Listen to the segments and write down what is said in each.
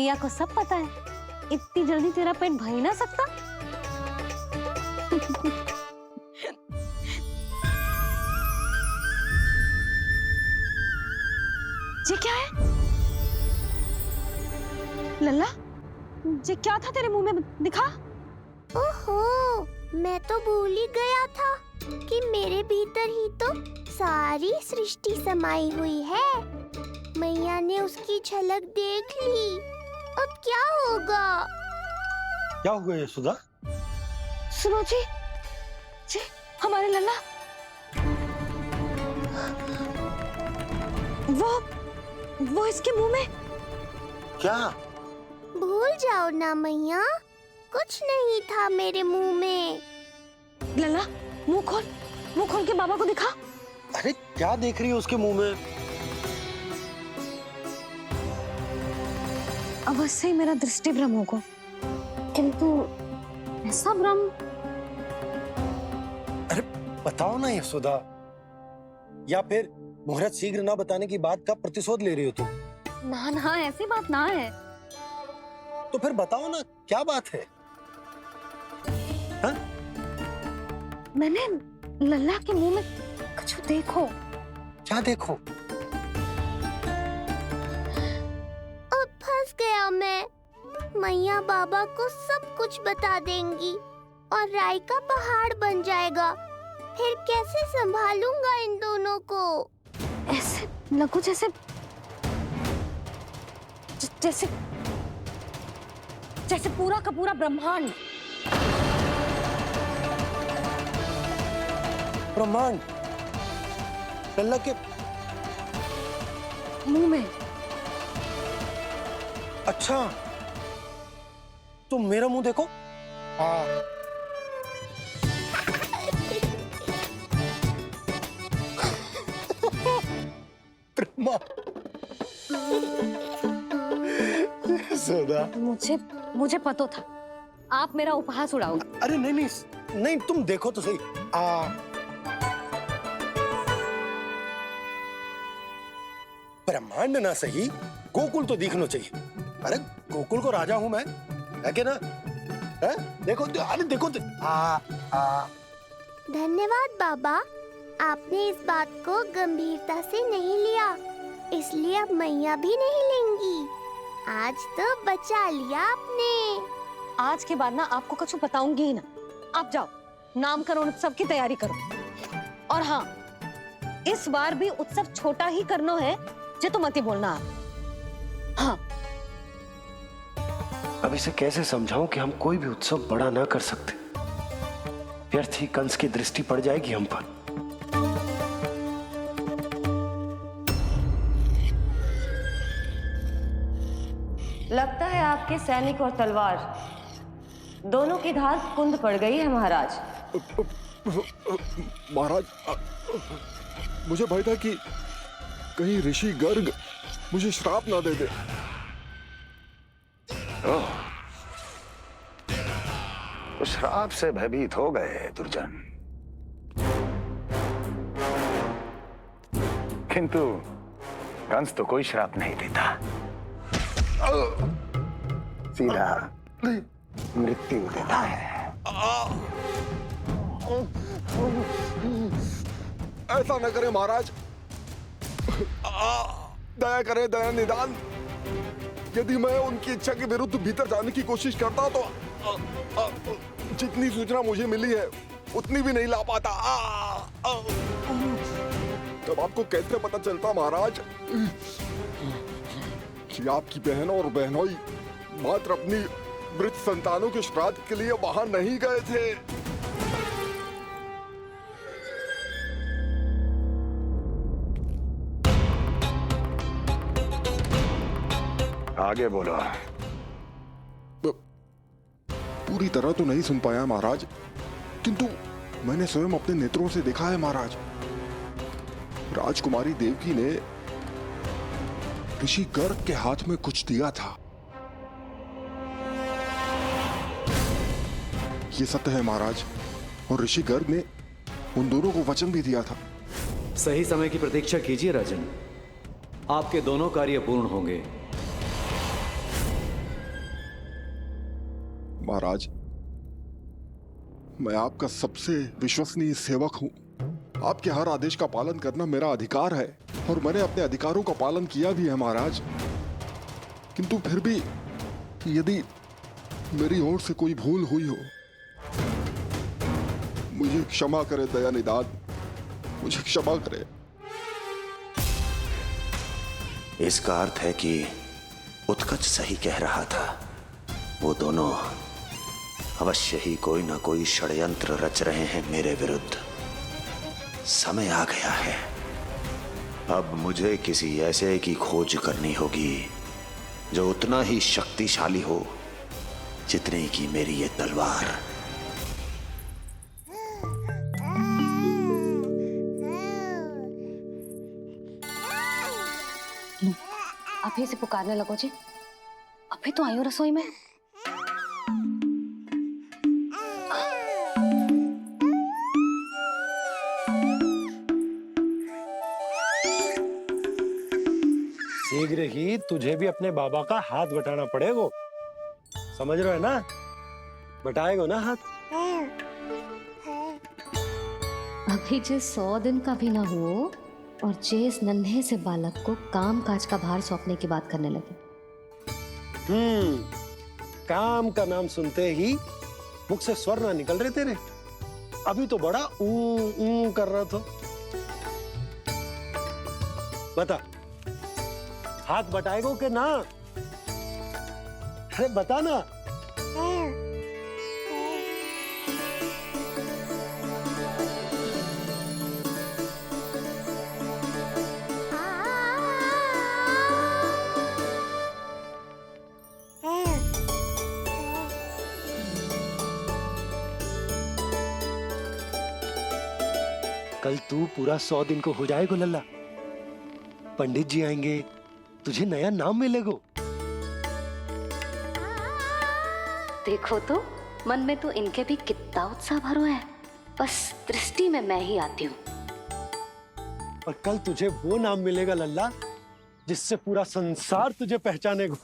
मैया को सब पता है, इतनी जल्दी तेरा पेट भर ही ना सकता। ये क्या है लल्ला? ये क्या था तेरे मुंह में, दिखा। ओहो, मैं तो भूल ही गया था कि मेरे भीतर ही तो सारी सृष्टि समाई हुई है। मैया ने उसकी झलक देख ली, अब क्या होगा? क्या हुआ यशोदा? सुनो जी, हमारे लल्ला वो इसके मुंह में। क्या? भूल जाओ ना मैया, कुछ नहीं था मेरे मुंह में। लल्ला मुंह खोल के बाबा को दिखा। अरे क्या देख रही है उसके मुंह में? अवश्य ही मेरा दृष्टि भ्रम होगा, किंतु ऐसा भ्रम। अरे बताओ ना यशोदा, या फिर मुहूर्त शीघ्र ना बताने की बात का प्रतिशोध ले रही हो तुम? ना ऐसी बात ना है। तो फिर बताओ ना क्या बात है? हा? मैंने लल्ला के मुंह में कुछ देखो। क्या देखो? अब फंस गया मैं। मैया बाबा को सब कुछ बता देंगी और राय का पहाड़ बन जाएगा। फिर कैसे संभालूंगा इन दोनों को? ऐसे लगो जैसे पूरा का पूरा ब्रह्मांड। ब्रह्मांड लल्ला के मुंह में। अच्छा, तुम मेरा मुंह देखो। हाँ। ब्रह्मा। यशोदा, मुझे पता था आप मेरा उपहास उड़ाओगे। अरे नहीं, तुम देखो तो सही। ब्रह्मांड ना सही, गोकुल तो दिखना चाहिए। अरे गोकुल को राजा हूं मैं, है कि ना? है? देखो, अरे देखो। धन्यवाद बाबा, आपने इस बात को गंभीरता से नहीं लिया, इसलिए अब मैया भी नहीं लेंगी। आज तो बचा लिया आपने। आज के बाद ना आपको कुछ बताऊंगी ही ना। आप जाओ, नामकरण उत्सव की तैयारी करो। और हाँ, इस बार भी उत्सव छोटा ही करना है, जो तो मत ही बोलना आप। हाँ। अब इसे कैसे समझाऊं कि हम कोई भी उत्सव बड़ा ना कर सकते? व्यर्थ ही कंस की दृष्टि पड़ जाएगी हम पर। लगता है आपके सैनिक और तलवार दोनों की धार कुंद पड़ गई है महाराज। महाराज, मुझे भय था कि कहीं ऋषि गर्ग मुझे श्राप ना दे दे। तो श्राप से भयभीत हो गए दुर्जन, किंतु कंस तो कोई श्राप नहीं देता, सीधा मृत्यु देता है। ऐसा न करें महाराज, दया करें, दया निदान। यदि मैं उनकी इच्छा के विरुद्ध भीतर जाने की कोशिश करता तो जितनी सूचना मुझे मिली है उतनी भी नहीं ला पाता। तब आपको कैसे पता चलता महाराज कि आपकी बहन और बहनोई मात्र अपनी मृत संतानों के श्राद्ध के लिए वहां नहीं गए थे? आगे बोलो। पूरी तरह तो नहीं सुन पाया महाराज, किंतु मैंने स्वयं अपने नेत्रों से देखा है महाराज। राजकुमारी देवकी ने ऋषि गर्ग के हाथ में कुछ दिया था। ये सत्य है महाराज, और ऋषि गर्ग ने उन दोनों को वचन भी दिया था। सही समय की प्रतीक्षा कीजिए राजन, आपके दोनों कार्य पूर्ण होंगे। महाराज, मैं आपका सबसे विश्वसनीय सेवक हूं। आपके हर आदेश का पालन करना मेरा अधिकार है और मैंने अपने अधिकारों का पालन किया भी है महाराज। किंतु फिर भी यदि मेरी ओर से कोई भूल हुई हो, मुझे क्षमा करे दयानिधान, मुझे क्षमा करे। इसका अर्थ है कि उत्कच सही कह रहा था। वो दोनों अवश्य ही कोई ना कोई षड्यंत्र रच रहे हैं मेरे विरुद्ध। समय आ गया है, अब मुझे किसी ऐसे की खोज करनी होगी जो उतना ही शक्तिशाली हो जितनी की मेरी ये तलवार। अभी से पुकारने लगो जी, अभी तो आई हो रसोई में। शीघ्र ही तुझे भी अपने बाबा का हाथ बटाना पड़ेगा, समझ रहे हो ना? बटाएगो ना हाथ? अभी जे 100 दिन का भी ना हो और जे इस नन्हे से बालक को काम काज का भार सौंपने की बात करने लगे। काम का नाम सुनते ही मुख से स्वर ना निकल रहे तेरे। अभी तो बड़ा ऊ कर रहा था। बता, हाथ बटाएगो के ना? अरे बता ना। कल तू पूरा 100 दिन को हो जाएगा लल्ला। पंडित जी आएंगे, तुझे नया नाम मिलेगा। देखो तो मन में तो इनके भी कितना उत्साह भरो है, बस दृष्टि में मैं ही आती हूँ। और कल तुझे वो नाम मिलेगा लल्ला जिससे पूरा संसार तुझे पहचानेगा।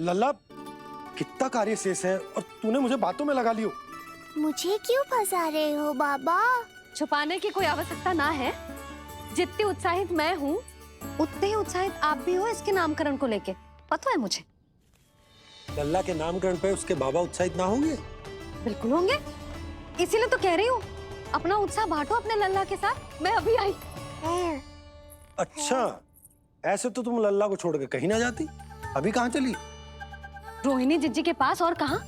लल्ला, कितना कार्य शेष है और तूने मुझे बातों में लगा लियो। मुझे क्यों फंसा रहे हो बाबा? छुपाने की कोई आवश्यकता ना है। जितनी उत्साहित मैं हूँ उतने ही उत्साहित आप भी हो इसके नामकरण को लेके, पता है मुझे। लल्ला के नामकरण पे उसके बाबा उत्साहित ना होंगे? बिल्कुल होंगे, इसीलिए तो कह रही हूँ अपना उत्साह बांटो अपने लल्ला के साथ। मैं अभी आई। अच्छा, ऐसे तो तुम लल्ला को छोड़ के कहीं ना जाती। अभी कहाँ चली? रोहिणी जिज्जी के पास, और कहाँ?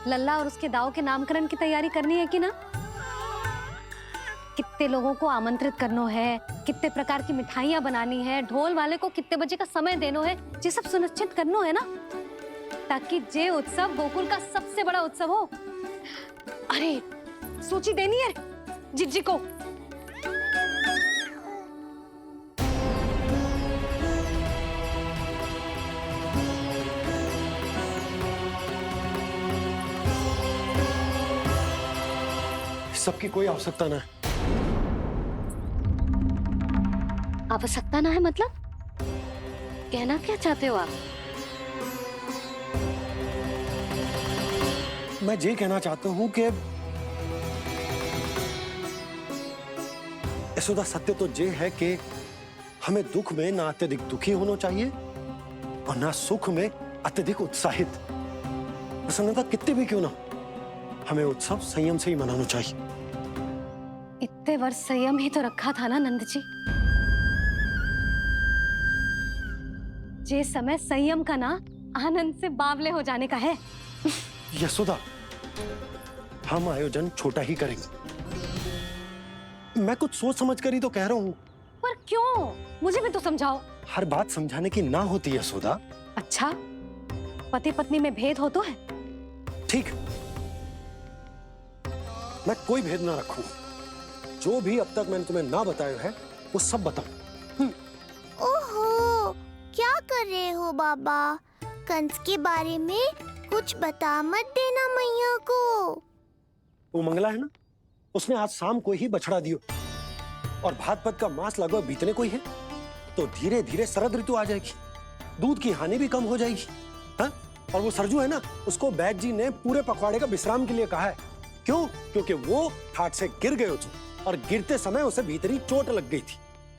लल्ला और उसके दाऊ के नामकरण की तैयारी करनी है कि ना? कितने लोगों को आमंत्रित करना है, कितने प्रकार की मिठाइयां बनानी है, ढोल वाले को कितने बजे का समय देना है, ये सब सुनिश्चित करना है ना, ताकि जे उत्सव गोकुल का सबसे बड़ा उत्सव हो। अरे सूची देनी है जिज्जी को। सबकी कोई आवश्यकता ना है। आवश्यकता ना है मतलब? कहना क्या चाहते हो आप? मैं ये कहना चाहता हूं कि यशोदा, सत्य तो ये है कि हमें दुख में ना अत्यधिक दुखी होना चाहिए और ना सुख में अत्यधिक उत्साहित। प्रसन्नता कितनी भी क्यों ना, हमें उत्सव संयम से ही मनाना चाहिए। इतने वर्ष संयम ही तो रखा था ना नंद जी। जे समय संयम का ना आनंद से बावले हो जाने का है। यशोदा, हम आयोजन छोटा ही करेंगे। मैं कुछ सोच समझ कर ही तो कह रहा हूँ। पर क्यों? मुझे भी तो समझाओ। हर बात समझाने की ना होती यशोदा। अच्छा, पति पत्नी में भेद हो तो है? ठीक, मैं कोई भेद ना रखूं। जो भी अब तक मैंने तुम्हें ना बताया है वो सब बताऊं। ओहो, क्या कर रहे हो बाबा? कंस के बारे में कुछ बता मत देना मैया को। वो मंगला है ना, उसने आज शाम को ही बछड़ा दियो। और भात पत का मांस लगभग बीतने को ही है, तो धीरे धीरे शरद ऋतु आ जाएगी, दूध की हानि भी कम हो जाएगी। हाँ? और वो सरजू है ना, उसको बैद जी ने पूरे पखवाड़े का विश्राम के लिए कहा है। क्यों? क्योंकि वो ठाट से गिर गए थे और गिरते समय उसे भीतरी चोट लग गई थी।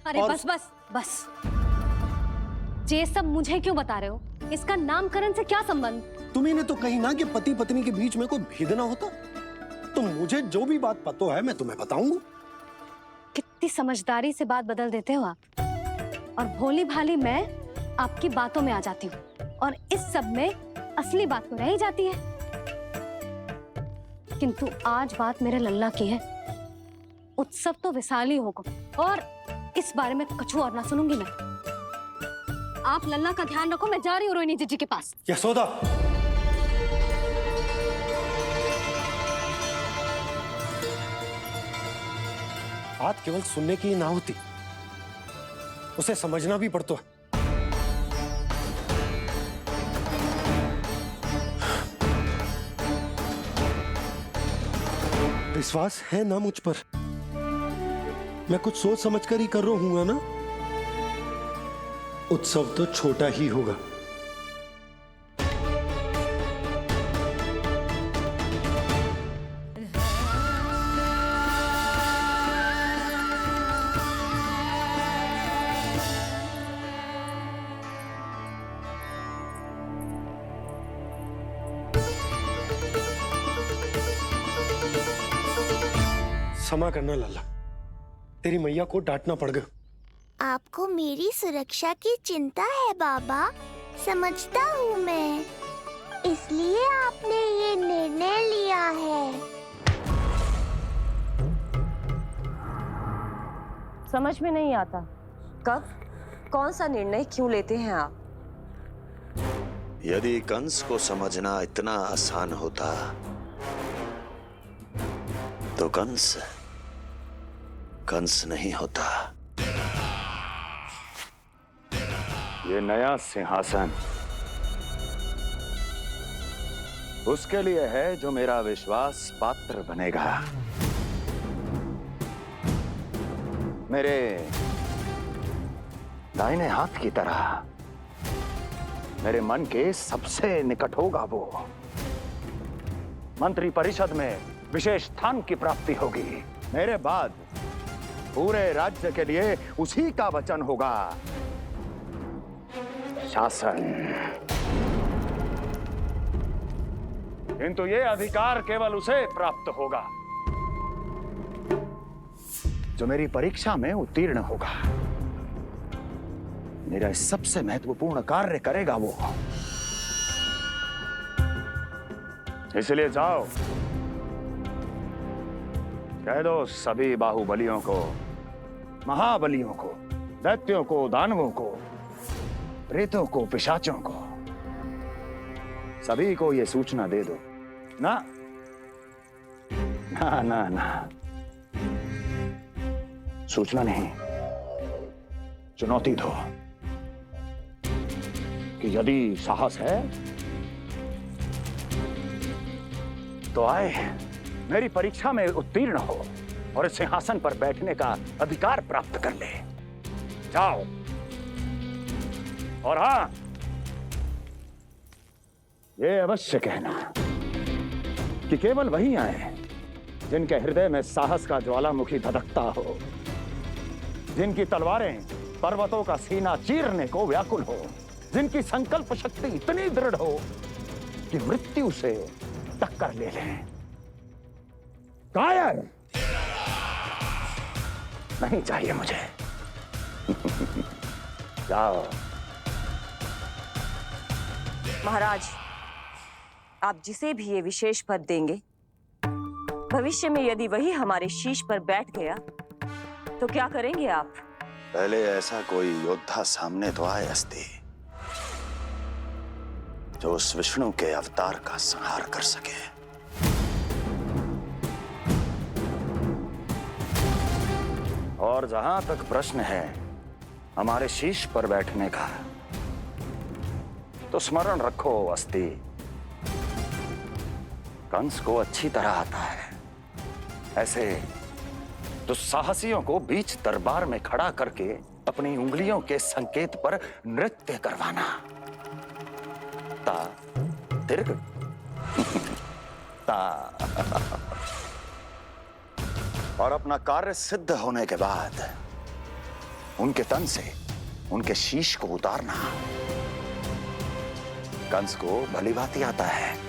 अरे और... बस बस बस, ये सब मुझे क्यों बता रहे हो? इसका नामकरण से क्या संबंध? तुम्ही ने तो कही ना कि पति पत्नी के बीच में कोई भेद ना होता, तो मुझे जो भी बात पता है मैं तुम्हें बताऊंगा। कितनी समझदारी से बात बदल देते हो आप, और भोली भाली मैं आपकी बातों में आ जाती हूँ, और इस सब में असली बात तो रह ही जाती है। किंतु आज बात मेरे लल्ला की है, उत्सव तो विशाल ही होगा, और इस बारे में कछु और ना सुनूंगी मैं। आप लल्ला का ध्यान रखो, मैं जा रही हूँ रोहिणी जीजी के पास। यशोदा, बात केवल सुनने की ना होती, उसे समझना भी पड़ता है। विश्वास है ना मुझ पर? मैं कुछ सोच समझ कर ही कर रहा हूँ ना। उत्सव तो छोटा ही होगा, क्षमा करना लल्ला, तेरी मैया को डांटना पड़ गया। आपको मेरी सुरक्षा की चिंता है बाबा, समझता हूँ मैं, इसलिए आपने ये निर्णय लिया है। समझ में नहीं आता, कब कौन सा निर्णय क्यों लेते हैं आप? यदि कंस को समझना इतना आसान होता तो कंस नहीं होता। ये नया सिंहासन उसके लिए है जो मेरा विश्वास पात्र बनेगा। मेरे दाहिने हाथ की तरह मेरे मन के सबसे निकट होगा वो। मंत्री परिषद में विशेष स्थान की प्राप्ति होगी। मेरे बाद पूरे राज्य के लिए उसी का वचन होगा। शासन। किंतु ये अधिकार केवल उसे प्राप्त होगा जो मेरी परीक्षा में उत्तीर्ण होगा। मेरा सबसे महत्वपूर्ण कार्य करेगा वो। इसलिए जाओ, कह दो सभी बाहुबलियों को, महाबलियों को, दैत्यों को, दानवों को, प्रेतों को, पिशाचों को, सभी को ये सूचना दे दो ना ना ना ना, सूचना नहीं, चुनौती दो कि यदि साहस है तो आए, मेरी परीक्षा में उत्तीर्ण हो और इस सिंहासन पर बैठने का अधिकार प्राप्त कर ले। जाओ। और हां, ये अवश्य कहना कि केवल वही आए जिनके हृदय में साहस का ज्वालामुखी धधकता हो, जिनकी तलवारें पर्वतों का सीना चीरने को व्याकुल हो, जिनकी संकल्प शक्ति इतनी दृढ़ हो कि मृत्यु से टक्कर ले लें। कायर नहीं चाहिए मुझे। जाओ। महाराज, आप जिसे भी ये विशेष पद देंगे, भविष्य में यदि वही हमारे शीश पर बैठ गया तो क्या करेंगे आप? पहले ऐसा कोई योद्धा सामने तो आए अस्ति जो उस विष्णु के अवतार का संहार कर सके। और जहां तक प्रश्न है हमारे शीश पर बैठने का, तो स्मरण रखो अस्ति, कंस को अच्छी तरह आता है ऐसे तो साहसियों को बीच दरबार में खड़ा करके अपनी उंगलियों के संकेत पर नृत्य करवाना। ता दीर्घ ता। और अपना कार्य सिद्ध होने के बाद उनके तन से उनके शीश को उतारना। कंस को भली भांति आता है।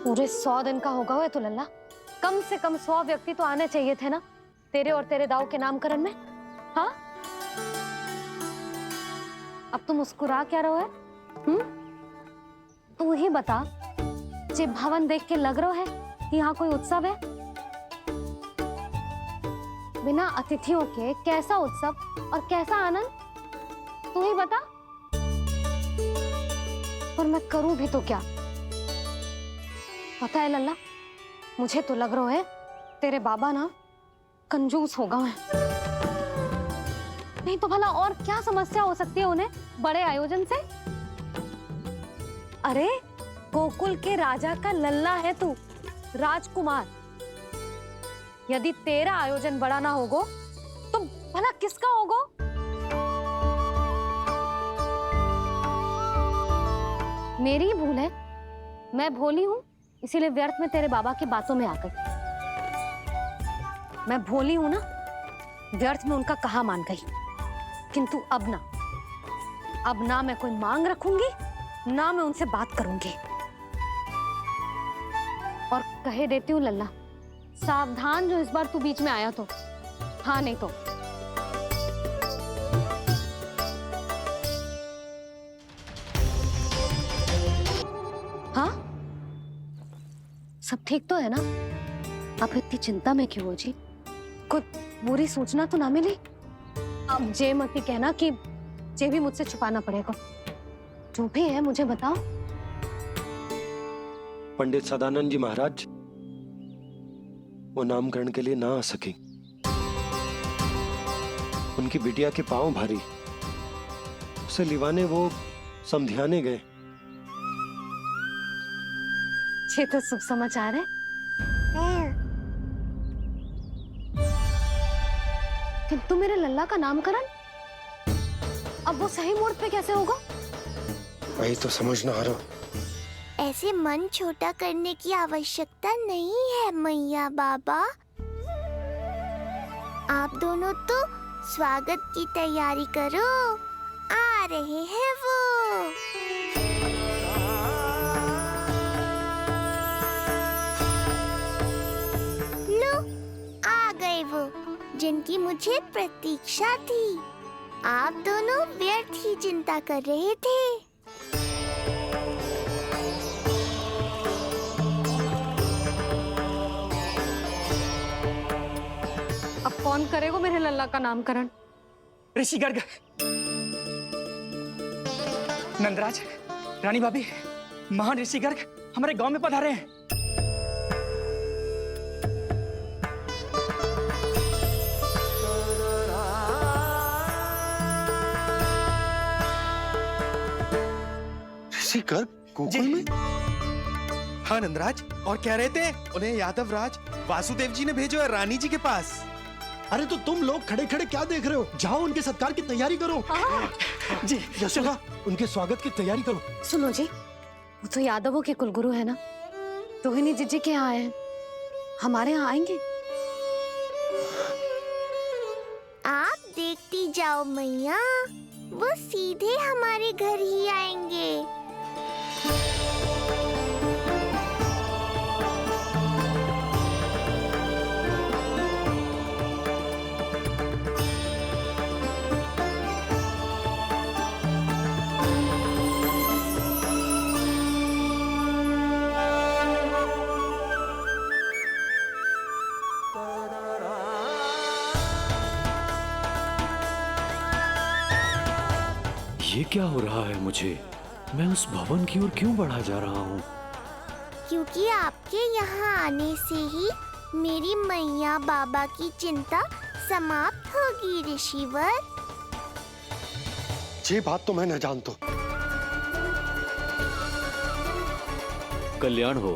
पूरे 100 दिन का होगा हुआ तो लल्ला, कम से कम 100 व्यक्ति तो आने चाहिए थे ना तेरे और तेरे दाऊ के नामकरण में। हाँ, अब तुम मुस्कुरा क्या रहो है? तू ही बता, जे भवन देख के लग रहा है कि यहाँ कोई उत्सव है? बिना अतिथियों के कैसा उत्सव और कैसा आनंद, तू ही बता। और मैं करूं भी तो क्या? पता है लल्ला, मुझे तो लग रहा है तेरे बाबा ना कंजूस होगा है। नहीं तो भला और क्या समस्या हो सकती है उन्हें बड़े आयोजन से? अरे गोकुल के राजा का लल्ला है तू, राजकुमार। यदि तेरा आयोजन बड़ा ना होगो तो भला किसका होगो? मेरी ही भूल है, मैं भोली हूं, इसीलिए व्यर्थ में तेरे बाबा की बातों में आ गई। मैं भोली हूं ना, व्यर्थ में उनका कहा मान गई। किंतु अब ना मैं कोई मांग रखूंगी, ना मैं उनसे बात करूंगी। और कहे देती हूँ लल्ला, सावधान जो इस बार तू बीच में आया तो। हाँ नहीं तो हाँ। सब ठीक तो है ना? आप इतनी चिंता में क्यों हो जी? कुछ बुरी सूचना तो ना मिली? अब जे मत ही कहना कि जे भी मुझसे छुपाना पड़ेगा। जो भी है मुझे बताओ। पंडित सदानंद जी महाराज वो नामकरण के लिए ना आ सके। उनकी बिटिया के पांव भारी, उसे लिवाने वो समधियाने गए। ये तो शुभ समाचार है। किंतु मेरे लल्ला का नामकरण अब वो सही मुहूर्त पे कैसे होगा? वही तो समझ ना आ रहा। ऐसे मन छोटा करने की आवश्यकता नहीं है मैया बाबा। आप दोनों तो स्वागत की तैयारी करो, आ रहे हैं वो। लो, आ गए वो जिनकी मुझे प्रतीक्षा थी। आप दोनों व्यर्थ ही चिंता कर रहे थे। अब कौन करेगा मेरे लल्ला का नामकरण? ऋषि गर्ग, नंदराज, रानी भाभी, महान ऋषि गर्ग हमारे गांव में पधारे हैं। ऋषि गर्ग गोकुल में? हाँ नंदराज, और कह रहे थे उन्हें यादव राज वासुदेव जी ने भेजो है रानी जी के पास। अरे तो तुम लोग खड़े खड़े क्या देख रहे हो? जाओ उनके सत्कार की तैयारी करो। जी यशोदा, उनके स्वागत की तैयारी करो। सुनो जी, वो तो यादवों के कुलगुरु है ना, रोहिणी जीजी के यहाँ आए हैं, हमारे यहाँ आएंगे। आप देखती जाओ मैया, वो सीधे हमारे घर ही आएंगे। ये क्या हो रहा है मुझे? मैं उस भवन की ओर क्यों बढ़ा जा रहा हूँ? क्योंकि आपके यहाँ आने से ही मेरी मैया बाबा की चिंता समाप्त होगी ऋषिवर। ये बात तो मैं न जानता। कल्याण हो।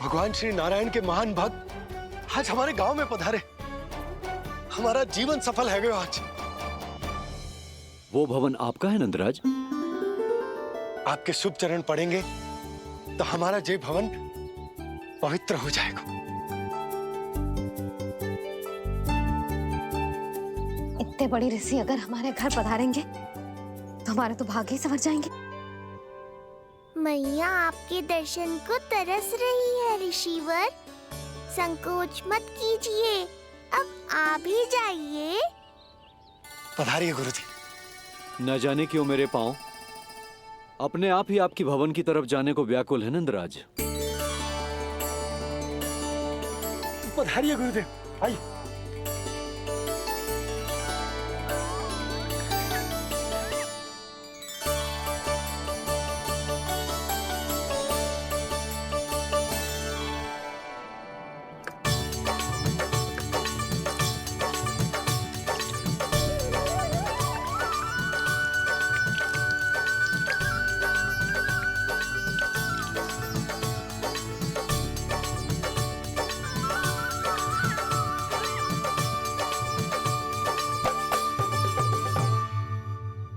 भगवान श्री नारायण के महान भक्त आज हमारे गांव में पधारे। हमारा जीवन सफल है गया आज। वो भवन आपका है नंदराज? आपके शुभ चरण पड़ेंगे तो हमारा जय भवन पवित्र हो जाएगा। इतने बड़ी ऋषि अगर हमारे घर पधारेंगे तो हमारे तो भाग्य ही संवर जाएंगे। मैया आपके दर्शन को तरस रही है ऋषिवर। संकोच मत कीजिए, अब आ भी जाइए। पधारिए गुरुजी। न जाने क्यों मेरे पांव अपने आप ही आपकी भवन की तरफ जाने को व्याकुल है नंदराज। पधारिए गुरुदेव, आइए।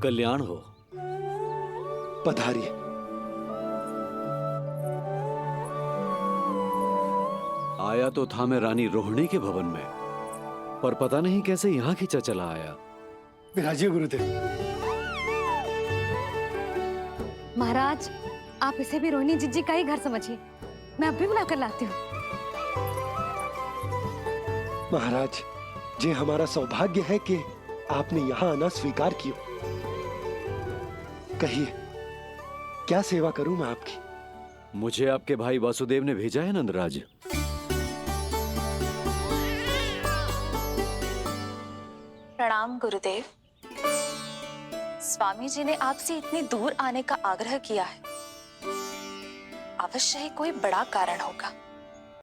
कल्याण हो। पधारिए। आया तो था मैं रानी रोहिणी के भवन में, पर पता नहीं कैसे यहाँ खींचा चला आया। विराजिए गुरुदेव। महाराज, आप इसे भी रोहिणी जिज्जी का ही घर समझिए। मैं अब भी बुला कर लाती हूँ। महाराज, ये हमारा सौभाग्य है कि आपने यहाँ आना स्वीकार किया। कहिए, क्या सेवा करूं मैं आपकी? मुझे आपके भाई वासुदेव ने भेजा है नंदराज। प्रणाम गुरुदेव। स्वामी जी ने आपसे इतनी दूर आने का आग्रह किया है। अवश्य ही कोई बड़ा कारण होगा।